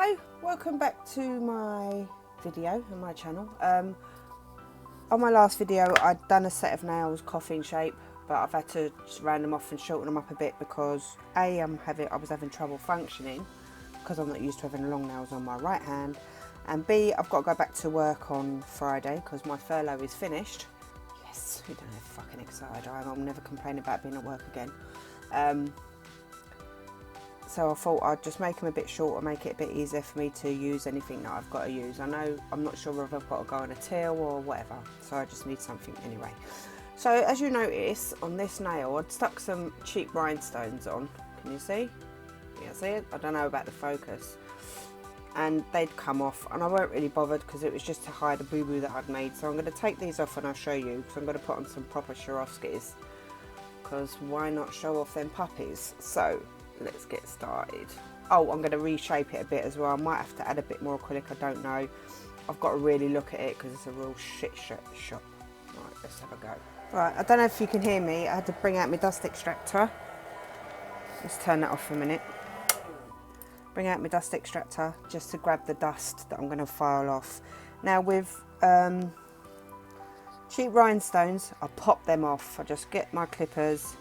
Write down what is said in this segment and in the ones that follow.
Hello, welcome back to my video on my channel. On my last video I'd done a set of nails coffin shape, but I've had to round them off and shorten them up a bit because A, I was having trouble functioning because I'm not used to having long nails on my right hand, and B, I've got to go back to work on Friday because my furlough is finished. Yes, you don't know how fucking excited I am. I'll never complain about being at work again. So I thought I'd just make them a bit shorter, make it a bit easier for me to use anything that I've got to use. I know I'm not sure if I've got to go on a till or whatever, so I just need something anyway. So as you notice on this nail, I'd stuck some cheap rhinestones on. Can you see? Yeah, see it? I don't know about the focus. And they'd come off, and I weren't really bothered because it was just to hide a boo-boo that I'd made. So I'm going to take these off and I'll show you, because I'm going to put on some proper Swarovskis, because why not show off them puppies? So let's get started. Oh, I'm going to reshape it a bit as well. I might have to add a bit more acrylic, I don't know. I've got to really look at it because it's a real shit shop. Right, let's have a go. Right, I don't know if you can hear me. I had to bring out my dust extractor. Let's turn that off for a minute. Bring out my dust extractor just to grab the dust that I'm going to file off. Now with cheap rhinestones, I pop them off. I just get my clippers,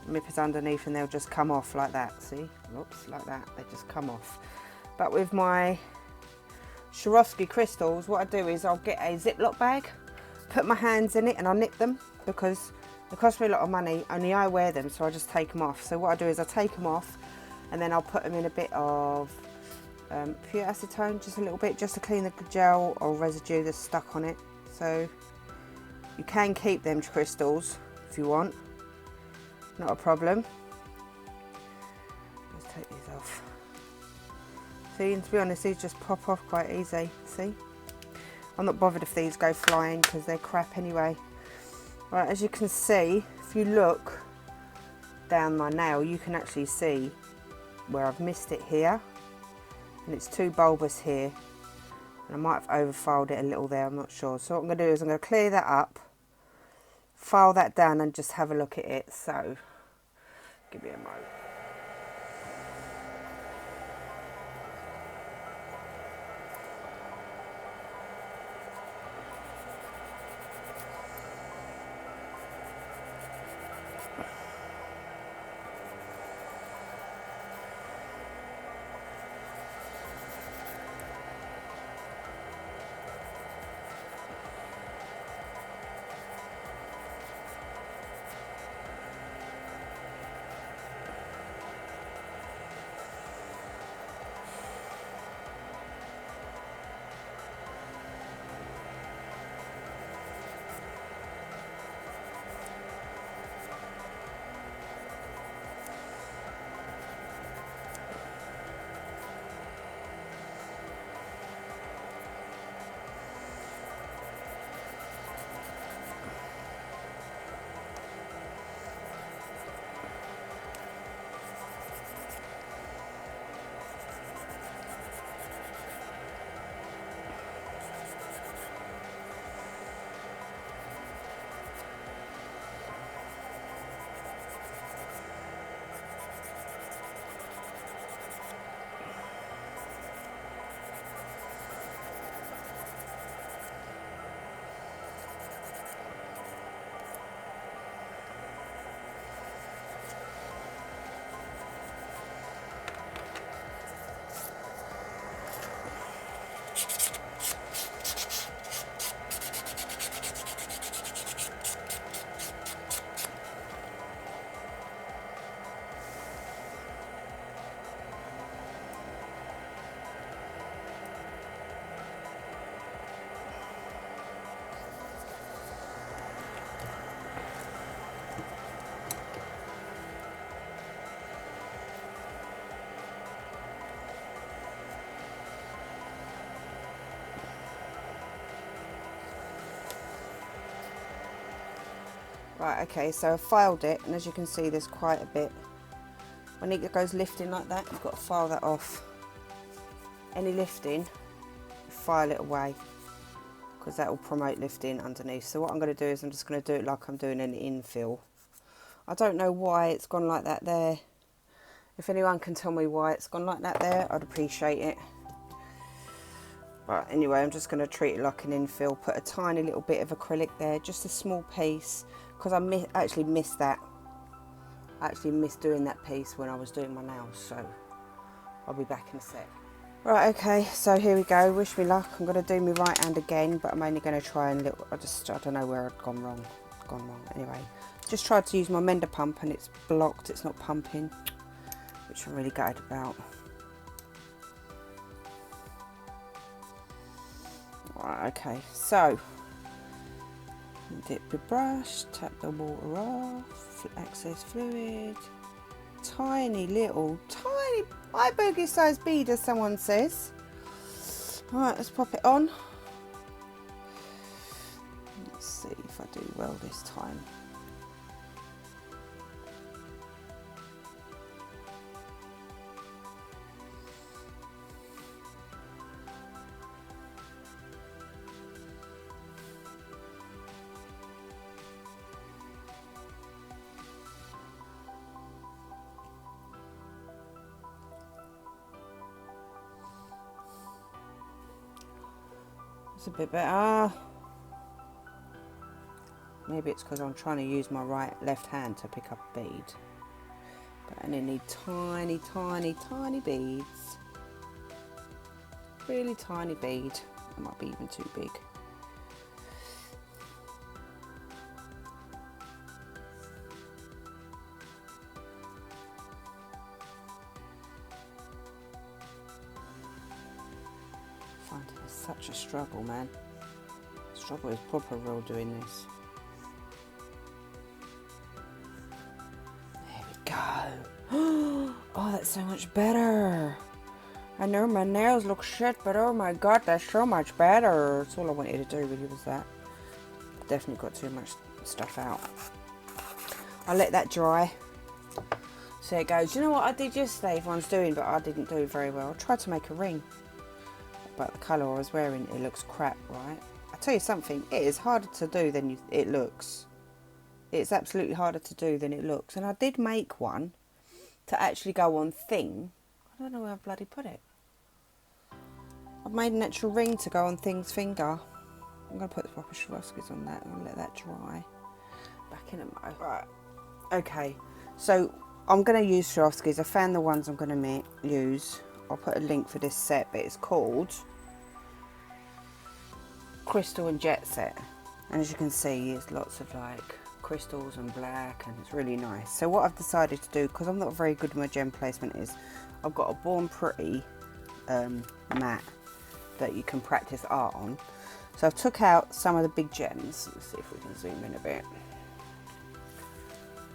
nippers underneath, and they'll just come off like that. See? Oops, like that. They just come off. But with my Swarovski crystals, what I do is I'll get a Ziploc bag, put my hands in it, and I'll nip them because they cost me a lot of money. Only I wear them, so I just take them off. So what I do is I take them off, and then I'll put them in a bit of pure acetone, just a little bit, just to clean the gel or residue that's stuck on it. So you can keep them crystals if you want. Not a problem. Let's take these off. See, and to be honest, these just pop off quite easy. See? I'm not bothered if these go flying because they're crap anyway. Right, as you can see, if you look down my nail, you can actually see where I've missed it here. And it's too bulbous here. And I might have overfiled it a little there, I'm not sure. So what I'm going to do is I'm going to clear that up, file that down, and just have a look at it. So give me a moment. Right, okay, so I've filed it, and as you can see there's quite a bit. When it goes lifting like that, you've got to file that off. Any lifting, file it away, because that will promote lifting underneath. So what I'm going to do is I'm just going to do it like I'm doing an infill. I don't know why it's gone like that there. If anyone can tell me why it's gone like that there, I'd appreciate it. But anyway, I'm just going to treat it like an infill. Put a tiny little bit of acrylic there, just a small piece, because I actually missed that. I actually missed doing that piece when I was doing my nails, so I'll be back in a sec. Right, okay, so here we go. Wish me luck. I'm going to do my right hand again, but I'm only going to try and I don't know where I'd gone wrong. Anyway, just tried to use my mender pump and it's blocked. It's not pumping, which I'm really gutted about. Right, okay, so dip the brush, tap the water off, excess fluid, tiny eye bogey sized bead, as someone says. Alright, let's pop it on. Let's see if I do well this time. It's a bit better. Maybe it's because I'm trying to use my left hand to pick up a bead. But I only need tiny, tiny, tiny beads. Really tiny bead. It might be even too big. It's such a struggle, man. Struggle is proper real doing this. There we go. Oh, that's so much better. I know my nails look shit, but oh my god, that's so much better. That's all I wanted to do really was that. Definitely got too much stuff out. I'll let that dry. So it goes. You know what I did yesterday, everyone's doing, but I didn't do very well. I tried to make a ring. But the colour I was wearing, it looks crap, right? I tell you something, it is harder to do than it looks. It's absolutely harder to do than it looks. And I did make one to actually go on thing. I don't know where I bloody put it. I've made an actual ring to go on Thing's finger. I'm going to put the proper Swarovskis on that and let that dry. Back in a mo. Right, okay. So I'm going to use Swarovskis. I found the ones I'm going to use. I'll put a link for this set, but it's called Crystal and Jet Set. And as you can see, it's lots of like crystals and black, and it's really nice. So what I've decided to do, because I'm not very good with my gem placement, is I've got a Born Pretty mat that you can practice art on. So I've took out some of the big gems. Let's see if we can zoom in a bit.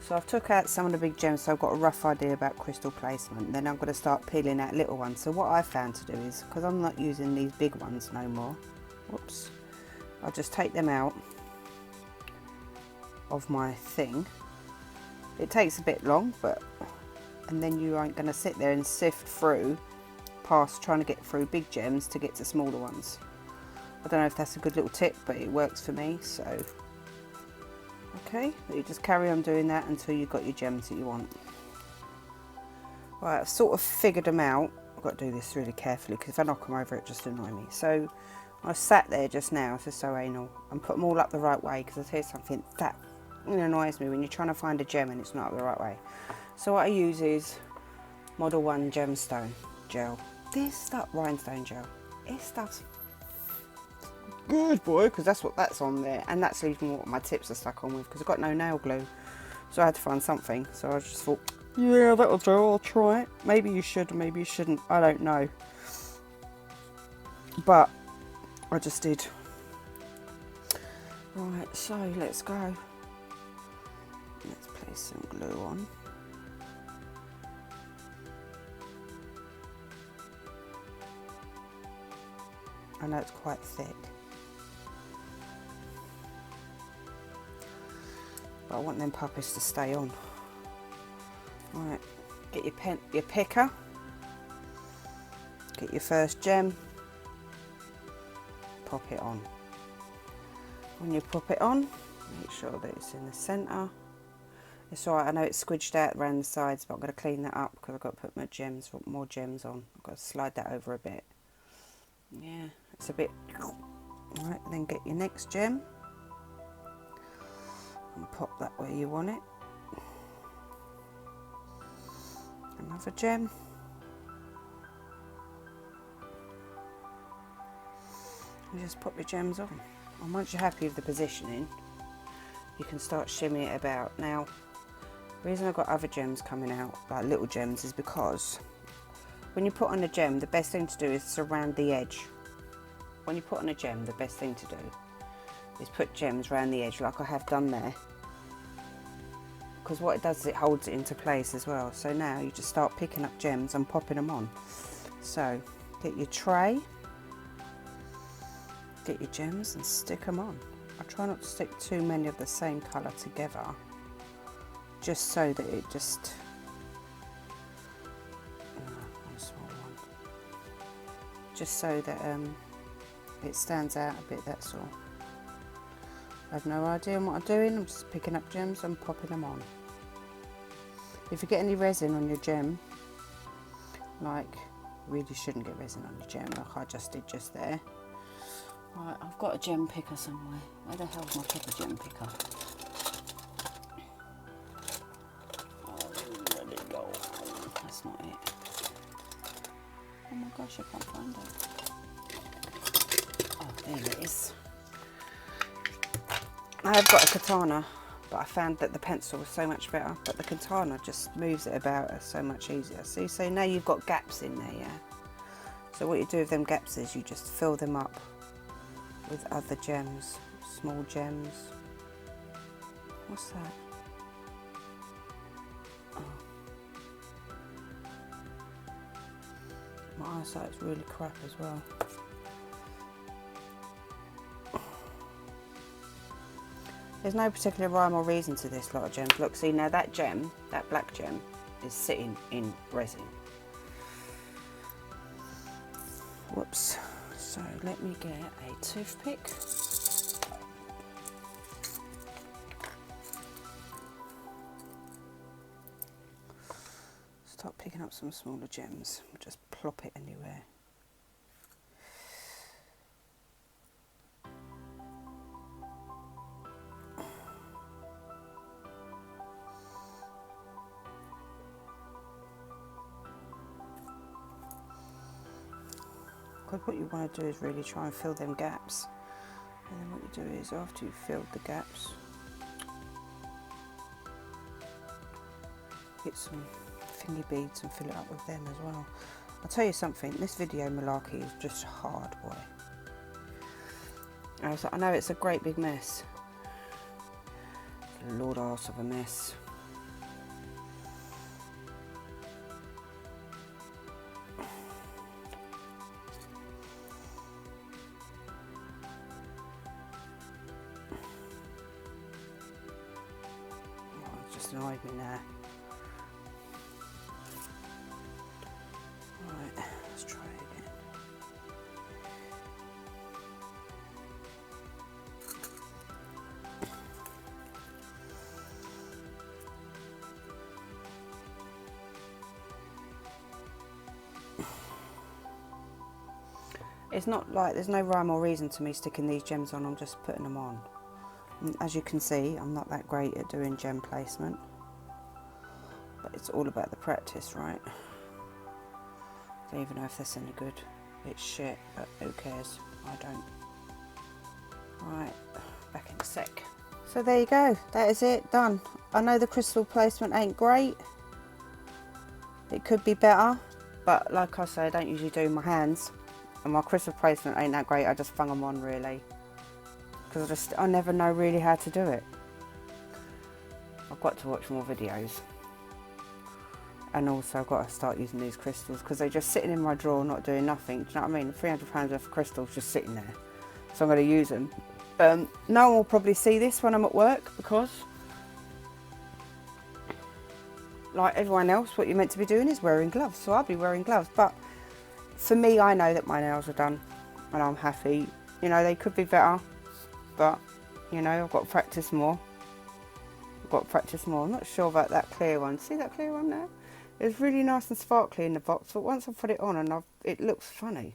So I've took out some of the big gems, so I've got a rough idea about crystal placement. Then I'm going to start peeling out little ones. So what I found to do is, because I'm not using these big ones no more, whoops, I'll just take them out of my thing. It takes a bit long, but, and then you aren't going to sit there and sift through, past trying to get through big gems to get to smaller ones. I don't know if that's a good little tip, but it works for me, so. Okay, you just carry on doing that until you've got your gems that you want. Right, I've sort of figured them out. I've got to do this really carefully because if I knock them over, it just annoys me. So I sat there just now, this is so anal, and put them all up the right way, because I tell you something, that annoys me when you're trying to find a gem and it's not up the right way. So what I use is Model 1 gemstone gel. This stuff, rhinestone gel, this stuff's good, boy, because that's what that's on there, and that's even what my tips are stuck on with, because I've got no nail glue, so I had to find something. So I just thought, yeah, that'll do, I'll try it. Maybe you should, maybe you shouldn't, I don't know, but I just did. Right, so let's go. Let's place some glue on. I know it's quite thick, but I want them puppies to stay on. Right, get your pen, your picker, get your first gem, pop it on. When you pop it on, make sure that it's in the centre. It's alright, I know it's squidged out around the sides, but I'm going to clean that up because I've got to put my gems, more gems on. I've got to slide that over a bit. Yeah, It's a bit, right, then get your next gem and pop that where you want it. Another gem. And just pop your gems on. And once you're happy with the positioning, you can start shimmying it about. Now, the reason I've got other gems coming out, like little gems, is because when you put on a gem, the best thing to do is surround the edge. When you put on a gem, the best thing to do is put gems around the edge, like I have done there. Because what it does is it holds it into place as well. So now you just start picking up gems and popping them on. So get your tray, get your gems and stick them on. I try not to stick too many of the same colour together, just so that it just, one small one, just so that it stands out a bit, that's all. I have no idea what I'm doing, I'm just picking up gems and popping them on. If you get any resin on your gem, like, you really shouldn't get resin on your gem like I just did just there. Right, I've got a gem picker somewhere. Where the hell's my proper gem picker? Oh, where'd it go? Oh, that's not it. Oh my gosh, I can't find it. Oh, there it is. I have got a katana, but I found that the pencil was so much better, but the katana just moves it about so much easier. See, so now you've got gaps in there, yeah? So what you do with them gaps is you just fill them up with other gems, small gems. What's that? Oh. My eyesight's really crap as well. There's no particular rhyme or reason to this lot of gems. Look, see now that gem, that black gem, is sitting in resin. Whoops. So let me get a toothpick. Start picking up some smaller gems. Just plop it anywhere. Because what you want to do is really try and fill them gaps. And then what you do is, after you've filled the gaps, get some thingy beads and fill it up with them as well. I'll tell you something, this video malarkey is just hard, boy. I know it's a great big mess. Lord arse of a mess. Annoyed me now. Right, let's try again. It's not like there's no rhyme or reason to me sticking these gems on, I'm just putting them on. As you can see, I'm not that great at doing gem placement, but it's all about the practice, right? I don't even know if that's any good. It's shit, but who cares? I don't. Right, back in a sec. So there you go, that is it, done. I know the crystal placement ain't great. It could be better, but like I say, I don't usually do my hands, and my crystal placement ain't that great. I just flung them on, really. Because I never know really how to do it. I've got to watch more videos. And also I've got to start using these crystals because they're just sitting in my drawer not doing nothing. Do you know what I mean? £300 worth of crystals just sitting there. So I'm going to use them. No one will probably see this when I'm at work because, like everyone else, what you're meant to be doing is wearing gloves. So I'll be wearing gloves. But for me, I know that my nails are done and I'm happy. You know, they could be better. But, you know, I've got to practice more. I'm not sure about that clear one. See that clear one there? It's really nice and sparkly in the box, but once I put it on and it looks funny.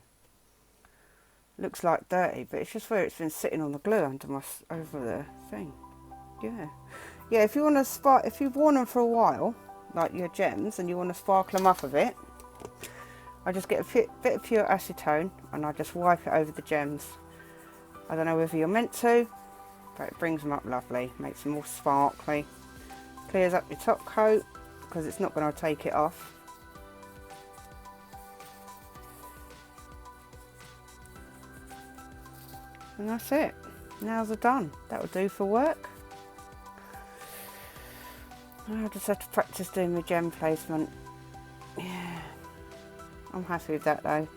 looks like dirty, but it's just where it's been sitting on the glue over the thing. Yeah, if you want to if you've worn them for a while, like your gems, and you want to sparkle them up a bit, I just get a bit of pure acetone and I just wipe it over the gems. I don't know whether you're meant to, but it brings them up lovely, makes them all sparkly, clears up your top coat because it's not going to take it off. And that's it. Nails are done. That will do for work. I just have to practice doing my gem placement. Yeah, I'm happy with that though.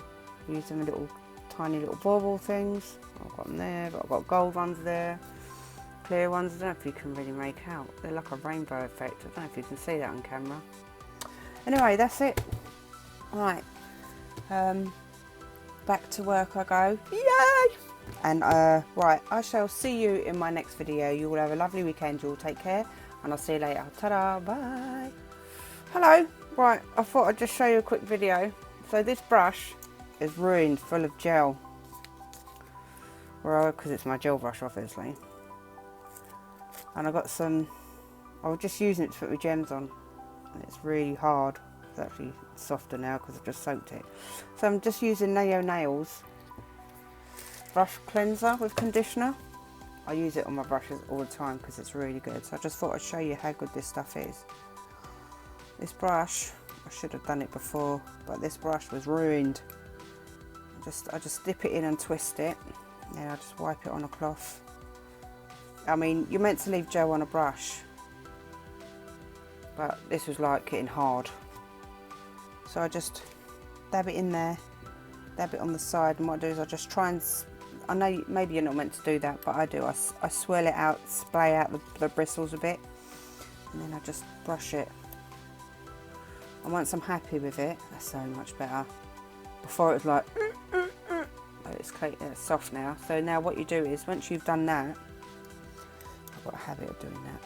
Using my little tiny little bauble things. I've got them there, but I've got gold ones there, clear ones. I don't know if you can really make out. They're like a rainbow effect. I don't know if you can see that on camera. Anyway, that's it. Right, back to work I go. Yay! And right, I shall see you in my next video. You will have a lovely weekend. You all take care, and I'll see you later. Ta-da, bye. Hello. Right, I thought I'd just show you a quick video. So this brush is ruined, full of gel. Well, because it's my gel brush, obviously. And I got some. I was just using it to put my gems on, and it's really hard. It's actually softer now because I've just soaked it. So I'm just using Neo Nails brush cleanser with conditioner. I use it on my brushes all the time because it's really good. So I just thought I'd show you how good this stuff is. This brush, I should have done it before, but this brush was ruined. I just dip it in and twist it, and then I just wipe it on a cloth. I mean, you're meant to leave gel on a brush, but this was like getting hard. So I just dab it in there, dab it on the side, and what I do is I just try and, I know maybe you're not meant to do that, but I do. I swirl it out, splay out the bristles a bit, and then I just brush it. And once I'm happy with it, that's so much better. Before it was like, but it's soft now. So now what you do is, once you've done that, I've got a habit of doing that.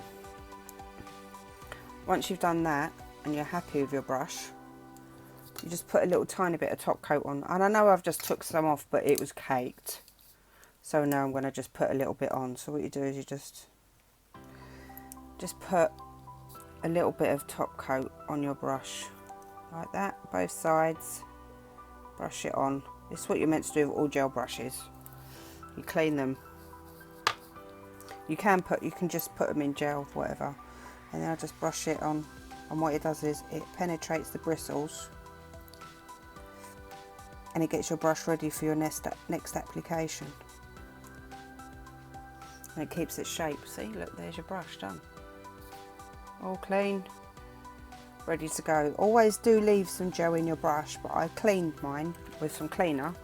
Once you've done that, and you're happy with your brush, you just put a little tiny bit of top coat on. And I know I've just took some off, but it was caked. So now I'm going to just put a little bit on. So what you do is you just put a little bit of top coat on your brush, like that, both sides. Brush it on. This is what you're meant to do with all gel brushes. You clean them. You can just put them in gel, whatever. And then I just brush it on. And what it does is it penetrates the bristles, and it gets your brush ready for your next application. And it keeps its shape. See, look, there's your brush done. All clean, ready to go. Always do leave some gel in your brush, but I cleaned mine with some cleaner.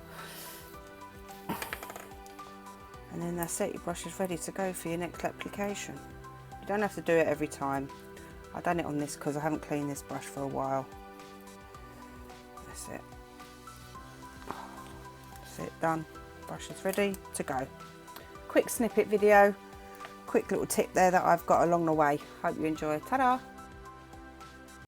And then that's it, your brush is ready to go for your next application. You don't have to do it every time. I've done it on this because I haven't cleaned this brush for a while. That's it. That's it, done. Brush is ready to go. Quick snippet video, quick little tip there that I've got along the way. Hope you enjoy. Ta-da!